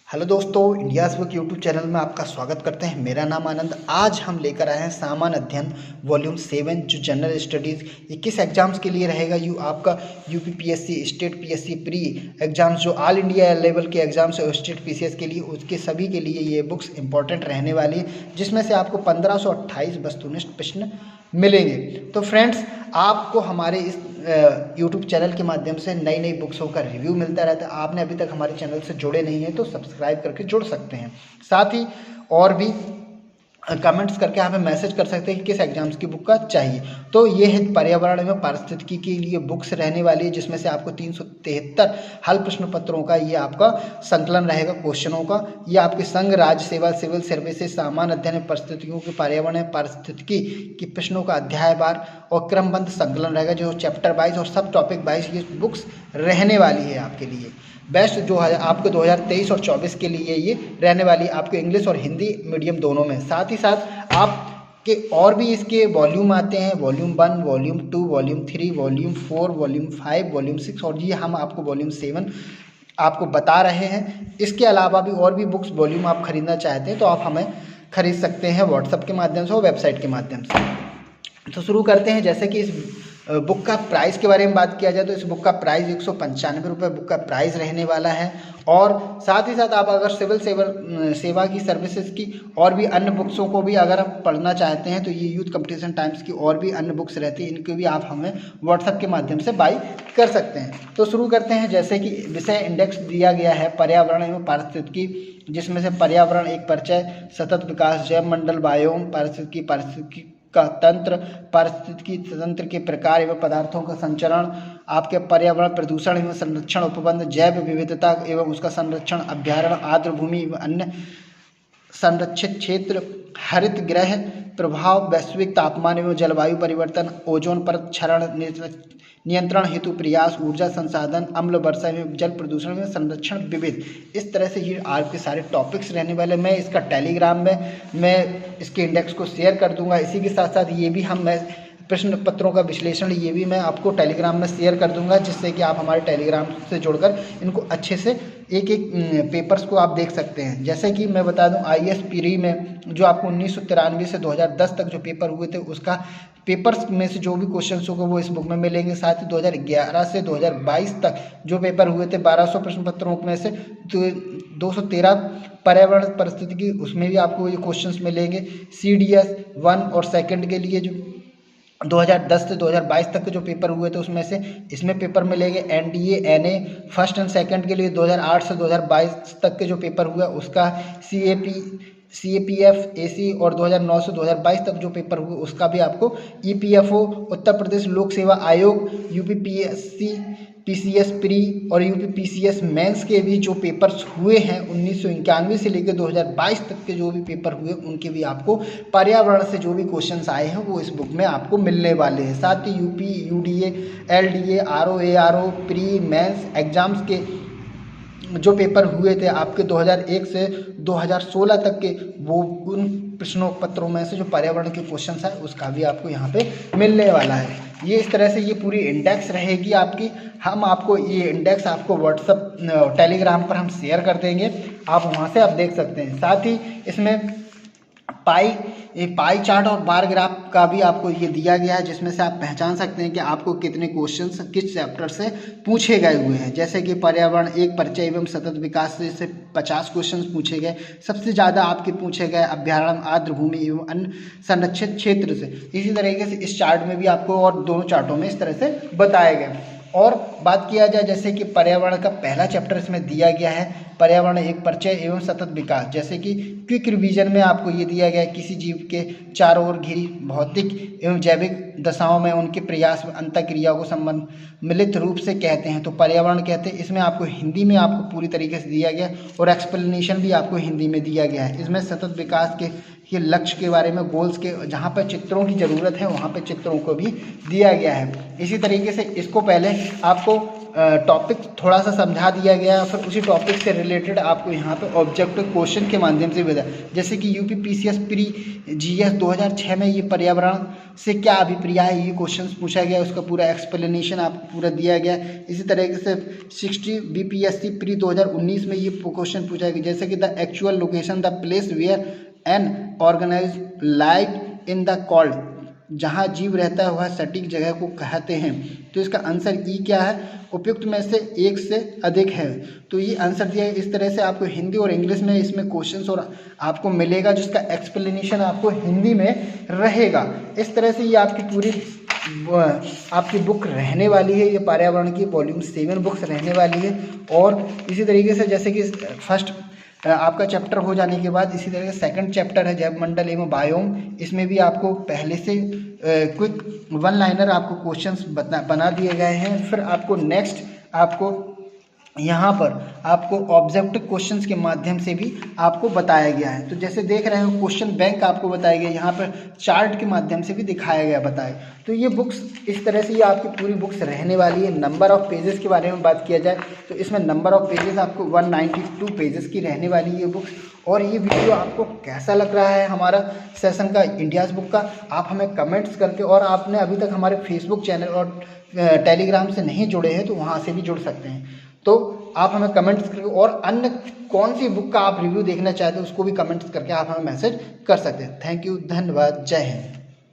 Hello दोस्तों, India's book YouTube channel में आपका स्वागत करते हैं। मेरा नाम आनंद। आज हम लेकर आए हैं सामान्य अध्ययन वॉल्यूम 7 जो जनरल स्टडीज़। ये किस एग्जाम्स के लिए रहेगा? आपका UP PSC, state PSC pre exams जो ऑल इंडिया लेवल के एग्जाम्स है, स्टेट पीसीएस के लिए, उसके सभी के लिए ये बुक्स इंपॉर्टेंट रहने वाली है, जिसमें से आपको 1528 वस्तुनिष्ठ प्रश्न मिलेंगे। तो फ्रेंड्स, आपको हमारे इस यूट्यूब चैनल के माध्यम से नई नई बुक्सों का रिव्यू मिलता रहता है। आपने अभी तक हमारे चैनल से जुड़े नहीं हैं तो सब्सक्राइब करके जुड़ सकते हैं। साथ ही और भी कमेंट्स करके हमें मैसेज कर सकते हैं कि किस एग्जाम्स की बुक का चाहिए। तो ये है पर्यावरण एवं पारिस्थितिकी के लिए बुक्स रहने वाली है, जिसमें से आपको 373 हल प्रश्न पत्रों का ये आपका संकलन रहेगा क्वेश्चनों का। ये आपके संघ राज्य सेवा, सिविल सर्विसेज, सामान्य अध्ययन परिस्थितियों की पर्यावरण पारिस्थितिकी की प्रश्नों का अध्यायवार और क्रमबद्ध संकलन रहेगा, जो चैप्टर वाइज और सब टॉपिक वाइज ये बुक्स रहने वाली है आपके लिए। बेस्ट जो है आपको 2023 और 24 के लिए ये रहने वाली है, आपको इंग्लिश और हिंदी मीडियम दोनों में। साथ ही साथ आपके और भी इसके वॉल्यूम आते हैं, volume 1, volume 2, volume 3, volume 4, volume 5, volume 6, और ये हम आपको वॉल्यूम 7 आपको बता रहे हैं। इसके अलावा भी और भी बुक्स वॉल्यूम आप खरीदना चाहते हैं तो आप हमें खरीद सकते हैं व्हाट्सएप के माध्यम से और वेबसाइट के माध्यम से। तो शुरू करते हैं। जैसे कि इस बुक का प्राइस के बारे में बात किया जाए तो इस बुक का प्राइस 195 रुपये बुक का प्राइस रहने वाला है। और साथ ही साथ आप अगर सिविल सेवा की सर्विसेज की और भी अन्य बुक्सों को भी अगर आप पढ़ना चाहते हैं तो ये यूथ कंपटीशन टाइम्स की और भी अन्य बुक्स रहती हैं, इनके भी आप हमें व्हाट्सएप के माध्यम से बाई कर सकते हैं। तो शुरू करते हैं। जैसे कि विषय इंडेक्स दिया गया है पर्यावरण एवं पारिस्थितिकी, जिसमें से पर्यावरण एक परिचय, सतत विकास, जैव मंडल, बायोम, पारिस्थितिकी का तंत्र, पारिस्थितिकी तंत्र के प्रकार एवं पदार्थों का संचरण, आपके पर्यावरण प्रदूषण एवं संरक्षण उपबंध, जैव विविधता एवं उसका संरक्षण, अभ्यारण्य, आर्द्र भूमि एवं अन्य संरक्षित क्षेत्र, हरित गृह प्रभाव, वैश्विक तापमान एवं जलवायु परिवर्तन, ओजोन परत क्षरण नियंत्रण हेतु प्रयास, ऊर्जा संसाधन, अम्ल वर्षा एवं जल प्रदूषण में संरक्षण विविध। इस तरह से ये आपके सारे टॉपिक्स रहने वाले। मैं इसका टेलीग्राम में मैं इसके इंडेक्स को शेयर कर दूंगा। इसी के साथ साथ ये भी मैं प्रश्न पत्रों का विश्लेषण ये भी मैं आपको टेलीग्राम में शेयर कर दूंगा, जिससे कि आप हमारे टेलीग्राम से जुड़कर इनको अच्छे से एक एक पेपर्स को आप देख सकते हैं। जैसे कि मैं बता दूं, आईएएस प्री में जो आपको 1993 से 2010 तक जो पेपर हुए थे, उसका पेपर्स में से जो भी क्वेश्चन होंगे वो इस बुक में मिलेंगे। साथ ही 2011 से 2022 तक जो पेपर हुए थे 1200 प्रश्न पत्रों में से 213 पर्यावरण परिस्थितिकी, उसमें भी आपको ये क्वेश्चंस मिलेंगे। CDS 1 और 2 के लिए जो 2010 से 2022 तक के जो पेपर हुए थे उसमें से इसमें पेपर मिलेंगे। NDA NA first and second के लिए 2008 से 2022 तक के जो पेपर हुआ उसका, CAPF AC और 2009 से 2022 तक जो पेपर हुए उसका भी आपको, EPFO उत्तर प्रदेश लोक सेवा आयोग, UPPSC PCS प्री और UPPCS मेंस के भी जो पेपर्स हुए हैं 1991 से लेकर 2022 तक के जो भी पेपर हुए उनके भी आपको पर्यावरण से जो भी क्वेश्चंस आए हैं वो इस बुक में आपको मिलने वाले हैं। साथ ही UP UDA LDA RO ARO pre mains exams के जो पेपर हुए थे आपके 2001 से 2016 तक के, वो उन प्रश्नों पत्रों में से जो पर्यावरण के क्वेश्चंस है उसका भी आपको यहाँ पे मिलने वाला है। ये इस तरह से ये पूरी इंडेक्स रहेगी आपकी। हम आपको ये इंडेक्स आपको व्हाट्सएप टेलीग्राम पर हम शेयर कर देंगे, आप वहाँ से आप देख सकते हैं। साथ ही इसमें पाई चार्ट और बार ग्राफ का भी आपको ये दिया गया है, जिसमें से आप पहचान सकते हैं कि आपको कितने क्वेश्चंस किस चैप्टर से पूछे गए हुए हैं। जैसे कि पर्यावरण एक परिचय एवं सतत विकास से 50 क्वेश्चंस पूछे गए। सबसे ज़्यादा आपके पूछे गए अभ्यारण्य, आर्द्र भूमि एवं अन्य संरक्षित क्षेत्र से। इसी तरीके से इस चार्ट में भी आपको और दोनों चार्टों में इस तरह से बताए गए। और बात किया जाए जैसे कि पर्यावरण का पहला चैप्टर इसमें दिया गया है, पर्यावरण एक परिचय एवं सतत विकास। जैसे कि क्विक रिवीजन में आपको ये दिया गया है, किसी जीव के चारों ओर घिरी भौतिक एवं जैविक दशाओं में उनके प्रयास में अंतःक्रिया को सम्मिलित रूप से कहते हैं तो पर्यावरण कहते हैं। इसमें आपको हिंदी में आपको पूरी तरीके से दिया गया और एक्सप्लेनेशन भी आपको हिंदी में दिया गया है। इसमें सतत विकास के लक्ष्य के बारे में, गोल्स के, जहाँ पर चित्रों की ज़रूरत है वहाँ पर चित्रों को भी दिया गया है। इसी तरीके से इसको पहले आपको टॉपिक थोड़ा सा समझा दिया गया, फिर उसी टॉपिक से रिलेटेड आपको यहाँ पे ऑब्जेक्टिव क्वेश्चन के माध्यम से बताया। जैसे कि यूपी पीसीएस प्री जीएस 2006 में ये पर्यावरण से क्या अभिप्राय है, ये क्वेश्चन पूछा गया, उसका पूरा एक्सप्लेनेशन आपको पूरा दिया गया। इसी तरीके से 60 बीपीएससी प्री 2019 में ये क्वेश्चन पूछा गया, जैसे कि the actual location the place where an organise live in the called, जहाँ जीव रहता है वह सटीक जगह को कहते हैं। तो इसका आंसर ई क्या है, उपयुक्त में से एक से अधिक है। तो ये आंसर दिया है। इस तरह से आपको हिंदी और इंग्लिश में इसमें क्वेश्चंस और आपको मिलेगा, जिसका एक्सप्लेनेशन आपको हिंदी में रहेगा। इस तरह से ये आपकी पूरी आपकी बुक रहने वाली है। ये पर्यावरण की वॉल्यूम 7 बुक्स रहने वाली है। और इसी तरीके से जैसे कि फर्स्ट आपका चैप्टर हो जाने के बाद इसी तरह से सेकंड चैप्टर है जैव मंडल एवं बायोम, इसमें भी आपको पहले से क्विक 1 लाइनर आपको क्वेश्चंस बना दिए गए हैं। फिर आपको नेक्स्ट आपको यहाँ पर आपको ऑब्जेक्टिव क्वेश्चंस के माध्यम से भी आपको बताया गया है। तो जैसे देख रहे हो क्वेश्चन बैंक आपको बताया गया, यहाँ पर चार्ट के माध्यम से भी दिखाया गया बताया। तो ये बुक्स इस तरह से ये आपकी पूरी बुक्स रहने वाली है। नंबर ऑफ पेजेस के बारे में बात किया जाए तो इसमें नंबर ऑफ पेजेस आपको 192 पेजेस की रहने वाली है ये बुक्स। और ये वीडियो आपको कैसा लग रहा है हमारा सेशन का, इंडियाज़ बुक का, आप हमें कमेंट्स करके, और आपने अभी तक हमारे फेसबुक चैनल और टेलीग्राम से नहीं जुड़े हैं तो वहाँ से भी जुड़ सकते हैं। तो आप हमें कमेंट्स करके, और अन्य कौन सी बुक का आप रिव्यू देखना चाहते हैं उसको भी कमेंट्स करके आप हमें मैसेज कर सकते हैं। थैंक यू, धन्यवाद, जय हिंद।